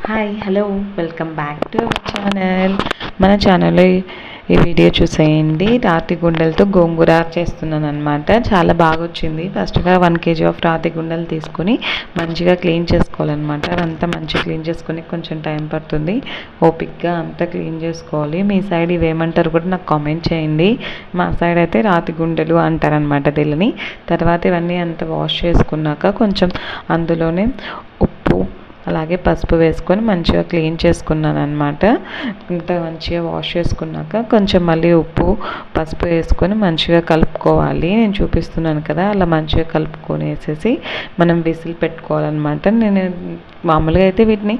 Hi hello welcome back to our channel. మన ఛానల్లో ఈ వీడియో చూసేయండి. రాతి గుండెలతో గోంగూర చేస్తున్నాను అనమాట. చాలా బాగా వచ్చింది. ఫస్ట్గా 1 kg ఆఫ్ రాతి గుండెలు తీసుకొని మంచిగా క్లీన్ చేసుకోవాలన్నమాట. అదంతా మంచిగా క్లీన్ చేసుకొని కొంచెం టైం పడుతుంది. ఓపిక్గా అంతా క్లీన్ చేసుకోవాలి. మీ సైడ్ ఇవేమంటారు కూడా నాకు కామెంట్ చేయండి. మా సైడ్ అయితే రాతి గుండెలు అంటారనమాట దీనిని. తర్వాత ఇవన్నీ అంతా వాష్ చేసుకున్నాక కొంచెం అందులోనే ఉప్పు అలాగే పసుపు వేసుకొని మంచిగా క్లీన్ చేసుకున్నాను అనమాట. ఇంత మంచిగా వాష్ చేసుకున్నాక కొంచెం మళ్ళీ ఉప్పు పసుపు వేసుకొని మంచిగా కలుపుకోవాలి. నేను చూపిస్తున్నాను కదా, అలా మంచిగా కలుపుకొనేసేసి మనం విజిల్ పెట్టుకోవాలన్నమాట. నేను మామూలుగా అయితే వీటిని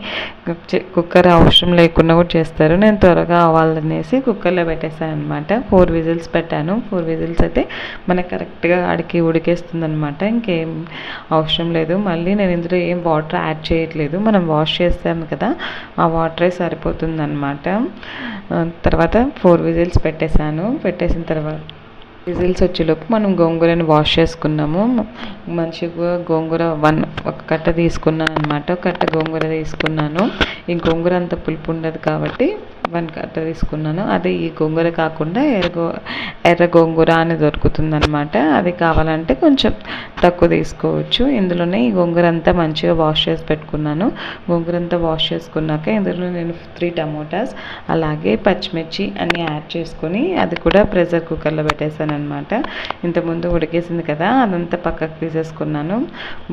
కుక్కర్ అవసరం లేకుండా కూడా చేస్తారు. నేను త్వరగా అవ్వాలనేసి కుక్కర్లో పెట్టేసాను అనమాట. 4 విజిల్స్ పెట్టాను. 4 విజిల్స్ అయితే మనకు కరెక్ట్గా ఆడికి ఉడికేస్తుంది అనమాట. ఇంకేం అవసరం లేదు. మళ్ళీ నేను ఇందులో ఏం వాటర్ యాడ్ చేయట్లేదు. మనం వాష్ చేస్తాము కదా, ఆ వాటరే సరిపోతుంది అనమాట. తర్వాత 4 విజిల్స్ పెట్టేసిన తర్వాత విజిల్స్ వచ్చేలోపు మనం గోంగూరని వాష్ చేసుకున్నాము. మంచిగా గోంగూర ఒక కట్ట తీసుకున్నాను అనమాట. ఒక కట్ట గోంగూర తీసుకున్నాను. ఈ గోంగూర అంత పులుపు ఉండదు కాబట్టి 1 కట్ట తీసుకున్నాను. అదే ఈ గోంగూర కాకుండా ఎర్ర గోంగూర అని దొరుకుతుంది అనమాట. అది కావాలంటే కొంచెం తక్కువ తీసుకోవచ్చు. ఇందులోనే ఈ గోంగూర అంతా మంచిగా వాష్ చేసి పెట్టుకున్నాను. గోంగూర అంతా వాష్ చేసుకున్నాక ఇందులో నేను 3 టమోటాస్ అలాగే పచ్చిమిర్చి అన్నీ యాడ్ చేసుకొని అది కూడా ప్రెషర్ కుక్కర్లో పెట్టేసాను అనమాట. ఇంతకుముందు ఉడికేసింది కదా, అదంతా పక్కకు తీసేసుకున్నాను.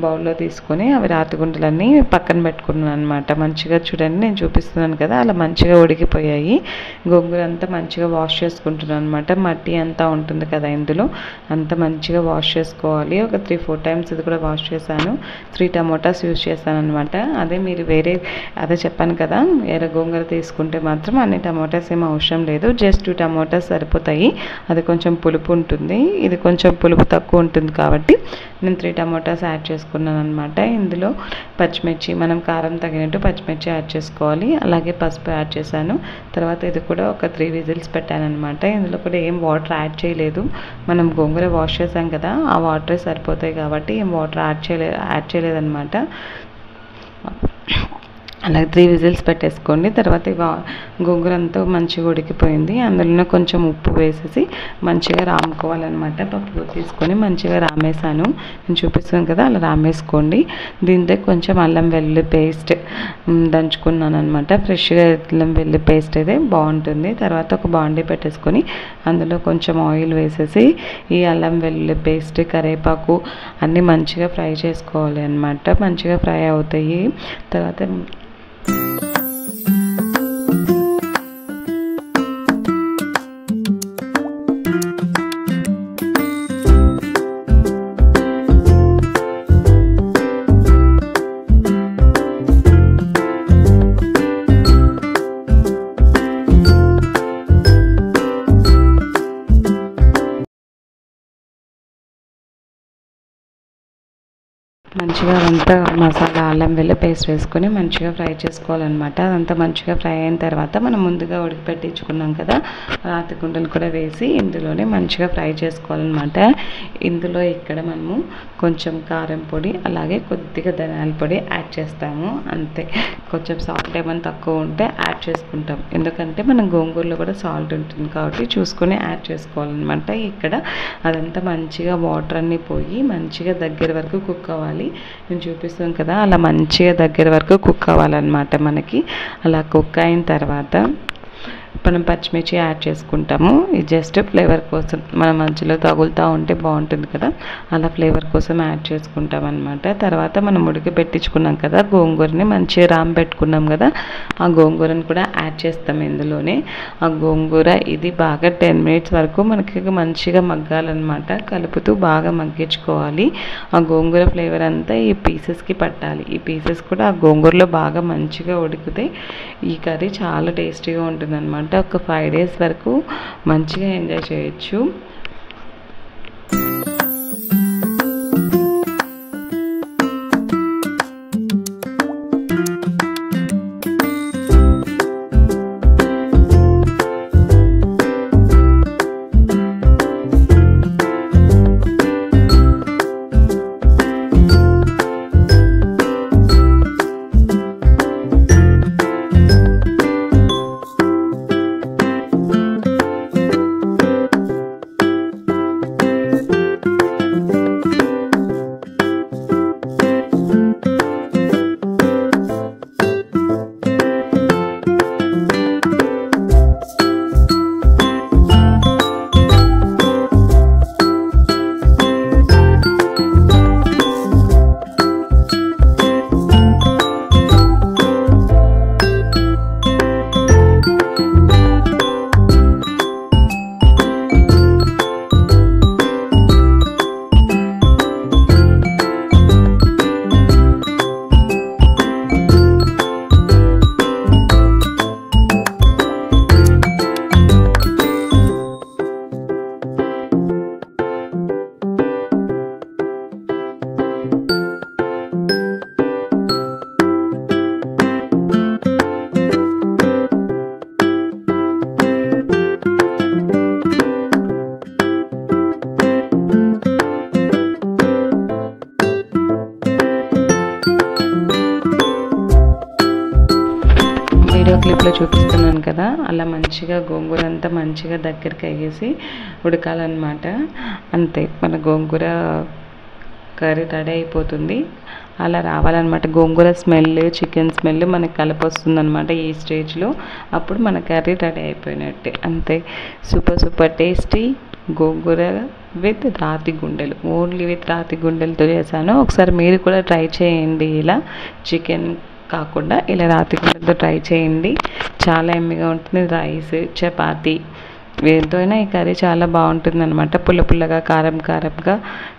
బౌల్లో తీసుకొని అవి రాతి గుండెలన్నీ పక్కన పెట్టుకున్నాను అనమాట. మంచిగా చూడండి, నేను చూపిస్తున్నాను కదా, అలా మంచిగా ఉడికిపోయాయి. గోంగూర అంతా మంచిగా వాష్ చేసుకుంటున్నాను అనమాట. మట్టి అంతా ఉంటుంది కదా ఇందులో, అంతా మంచిగా వాష్ చేసుకోవాలి. ఒక 3-4 టైమ్స్ ఇది కూడా వాష్ చేశాను. 3 టమోటాస్ యూజ్ చేశాను అనమాట. అదే మీరు అదే చెప్పాను కదా, ఎర్ర గోంగూర తీసుకుంటే మాత్రం అన్ని టమోటాస్ ఏం అవసరం లేదు. జస్ట్ 2 టమోటాస్ సరిపోతాయి. అది కొంచెం పులుపు ఉంటుంది, ఇది కొంచెం పులుపు తక్కువ ఉంటుంది కాబట్టి నేను 3 టమోటాస్ యాడ్ చేసుకున్నాను అనమాట. ఇందులో పచ్చిమిర్చి, మనం కారం తగినట్టు పచ్చిమిర్చి యాడ్ చేసుకోవాలి. అలాగే పసుపు యాడ్ చేశాను. తర్వాత ఇది కూడా ఒక 3 విజిల్స్ పెట్టాను అనమాట. ఇందులో కూడా ఏం వాటర్ యాడ్ చేయలేదు. మనం గోంగూర వాష్ చేసాం కదా, ఆ వాటరే సరిపోతాయి కాబట్టి ఏం వాటర్ యాడ్ చేయలేదన్నమాట. అలాగే 3 విజిల్స్ పెట్టేసుకోండి. తర్వాత గోంగూర అంతా మంచిగా ఉడికిపోయింది. అందులోనే కొంచెం ఉప్పు వేసేసి మంచిగా రాముకోవాలన్నమాట. పప్పు తీసుకొని మంచిగా రామేసాను. నేను చూపిస్తాను కదా, అలా రామేసుకోండి. దీంతో కొంచెం అల్లం వెల్లుల్లి పేస్ట్ దంచుకున్నాను అనమాట. ఫ్రెష్గా అల్లం వెల్లుల్లి పేస్ట్ అయితే బాగుంటుంది. తర్వాత ఒక బాండీ పెట్టేసుకొని అందులో కొంచెం ఆయిల్ వేసేసి ఈ అల్లం వెల్లుల్లి పేస్ట్, కరివేపాకు అన్నీ మంచిగా ఫ్రై చేసుకోవాలి అనమాట. మంచిగా ఫ్రై అవుతాయి. తర్వాత మంచిగా అదంతా మసాలా అల్లం వెల్లుల్లి పేస్ట్ వేసుకొని మంచిగా ఫ్రై చేసుకోవాలన్నమాట. అదంతా మంచిగా ఫ్రై అయిన తర్వాత మనం ముందుగా ఉడికిపెట్టించుకున్నాం కదా రాతి గుండెలు కూడా వేసి ఇందులోనే మంచిగా ఫ్రై చేసుకోవాలన్నమాట. ఇందులో ఇక్కడ మనము కొంచెం కారం పొడి అలాగే కొద్దిగా ధనియాల పొడి యాడ్ చేస్తాము. అంతే, కొంచెం సాల్ట్ ఏమైనా తక్కువ ఉంటే యాడ్ చేసుకుంటాం. ఎందుకంటే మనం గోంగూరలో కూడా సాల్ట్ ఉంటుంది కాబట్టి చూసుకొని యాడ్ చేసుకోవాలన్నమాట. ఇక్కడ అదంతా మంచిగా వాటర్ అన్నీ పోయి మంచిగా దగ్గర వరకు కుక్ అవ్వాలి. నేను చూపిస్తాను కదా, అలా మంచిగా దగ్గర వరకు కుక్ అవ్వాలన్నమాట. మనకి అలా కుక్ అయిన తర్వాత మనం పచ్చిమిర్చి యాడ్ చేసుకుంటాము. ఇది జస్ట్ ఫ్లేవర్ కోసం, మన మధ్యలో తగులుతూ ఉంటే బాగుంటుంది కదా, అలా ఫ్లేవర్ కోసం యాడ్ చేసుకుంటాం అనమాట. తర్వాత మనం ఉడికి పెట్టించుకున్నాం కదా గోంగూరని, మంచిగా రామ్ పెట్టుకున్నాం కదా, ఆ గోంగూరని కూడా యాడ్ చేస్తాం ఇందులోనే. ఆ గోంగూర ఇది బాగా 10 మినిట్స్ వరకు మనకి మంచిగా మగ్గాలన్నమాట. కలుపుతూ బాగా మగ్గించుకోవాలి. ఆ గోంగూర ఫ్లేవర్ అంతా ఈ పీసెస్కి పట్టాలి. ఈ పీసెస్ కూడా ఆ గోంగూరలో బాగా మంచిగా ఉడికితే ఈ కర్రీ చాలా టేస్టీగా ఉంటుంది అనమాట. ఒక 5 days వరకు మంచిగా ఎంజాయ్ చేయొచ్చు. వీడియో క్లిప్లో చూపిస్తున్నాను కదా, అలా మంచిగా గోంగూర అంతా మంచిగా దగ్గరికి అయ్యేసి ఉడకాలన్నమాట. అంతే, మన గోంగూర కర్రీ రెడీ అయిపోతుంది. అలా రావాలన్నమాట. గోంగూర స్మెల్, చికెన్ స్మెల్ మనకి కలపొస్తుంది అనమాట ఈ స్టేజ్లో. అప్పుడు మన కర్రీ రెడీ అయిపోయినట్టే. అంతే, super super tasty gongura with రాతి గుండెలు. ఓన్లీ విత్ రాతి గుండెలతో చేశాను. ఒకసారి మీరు కూడా ట్రై చేయండి. ఇలా చికెన్ కాకుండా ఇలా రాతి గుండెలతో ట్రై చేయండి. చాలా ఎమ్మిగా ఉంటుంది. రైస్, చపాతీ వేరుతో అయినా ఈ కర్రీ చాలా బాగుంటుంది అనమాట. పుల్ల పుల్లగా, కారం కారంగా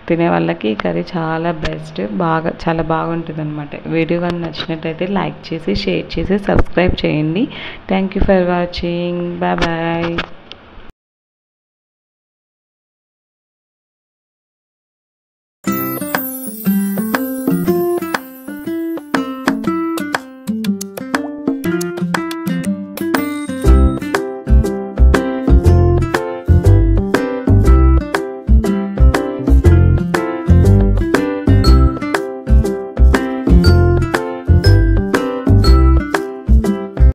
తినే వాళ్ళకి ఈ కర్రీ చాలా బెస్ట్. చాలా బాగుంటుంది అనమాట. వీడియో కానీ నచ్చినట్టయితే లైక్ చేసి, షేర్ చేసి, సబ్స్క్రైబ్ చేయండి. Thank you for watching. Bye bye.